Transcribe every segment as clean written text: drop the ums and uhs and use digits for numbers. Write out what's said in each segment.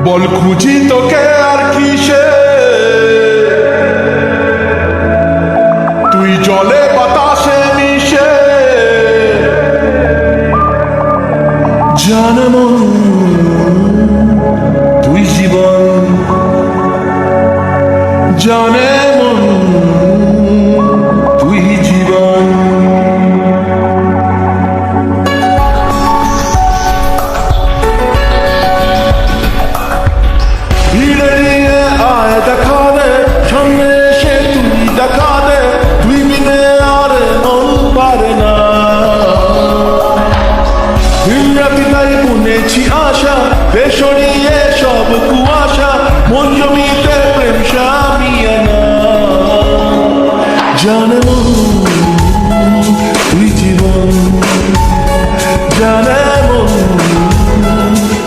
বল খুঁজি তোকে আর কিসে, তুই জলে বাতাসে মিশে। জানে মন তুই জীবন, জানে মন তুই জীবন। ভিড়ে নিয়ে আয় দেখা দে, সামনে এসে তুই দেখা দে, তুই বিনে আর মন পারে না। দিনরাতি তাই বুনেছি আশা, বেসরিয়ে সব কুয়াশা, মন জমিতে প্রেম সামিয়ানা। জানে মন তুই জীবন, জানে মন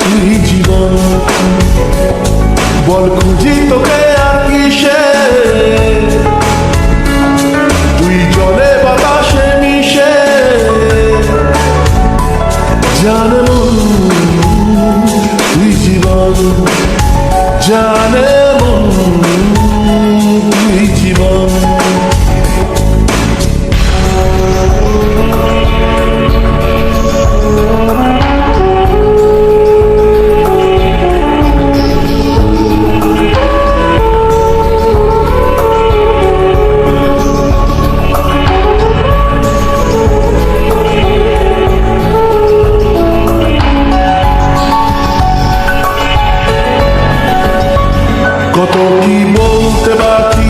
তুই জীবন। বল খুঁজি তোকে আর কিসে, তুই জলে বাতাসে মিশে। জানে মন তুই জীবন, জানে মন তুই জীবন। কত কি বলতে বাকি,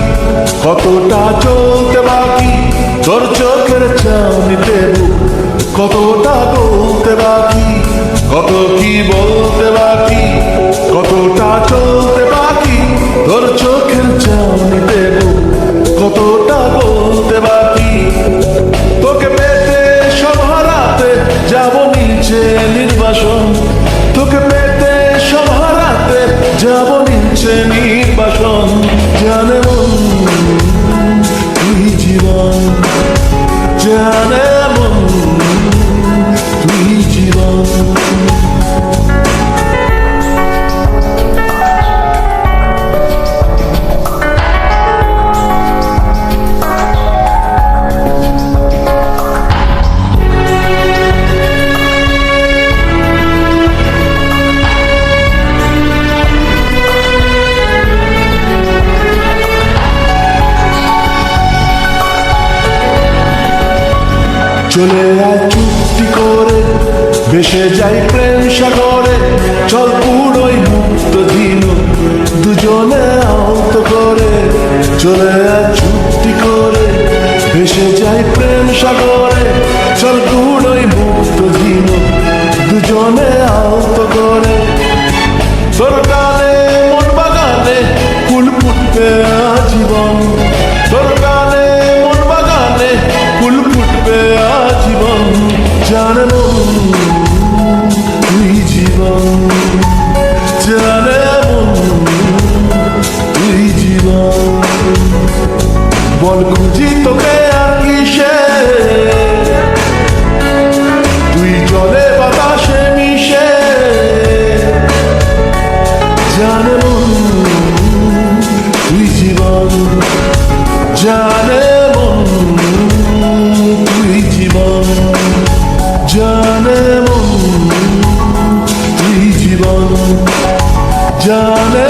কতটা চলতে বাকি, তোর চোখের চাঁদিতে কতটা বলতে বাকি। কত কি বলতে বাকি, কতটা চলতে বাকি, তোর চোখের চাঁদিতে কতটা বলতে বাকি। তোকে পেতে সব হারাতে যাব নিচে নির্বাসন, তোকে পেতে সব হারাতে যাব নিচে নির্বাসন। জানে মন তুই জীবন, জানে মন তুই জীবন। চলে আয় চুক্তি করে, ভেসে যাই প্রেম সাগরে, চল পুরোই মুক্ত দিন দুজনে আহত করে। চলে আয় চুক্তি করে, ভেসে যাই প্রেম সাগরে, চল পুরোই মুক্ত দিন দুজনে আহত করে। তোর গানে মন বাগানে ফুল ফুটবে আজীবন, তোর গানে মন বাগানে ফুল ফুটবে আজীবন। জানে মন তুই জীবন, জানে মন তুই জীবন। বল খুঁজি তোকে আর কিসে, তুই জলে বাতাসে মিশে। জানে মন তুই জীবন, জানে মন তুই জীবন, জানে মন তুই জীবন, জানে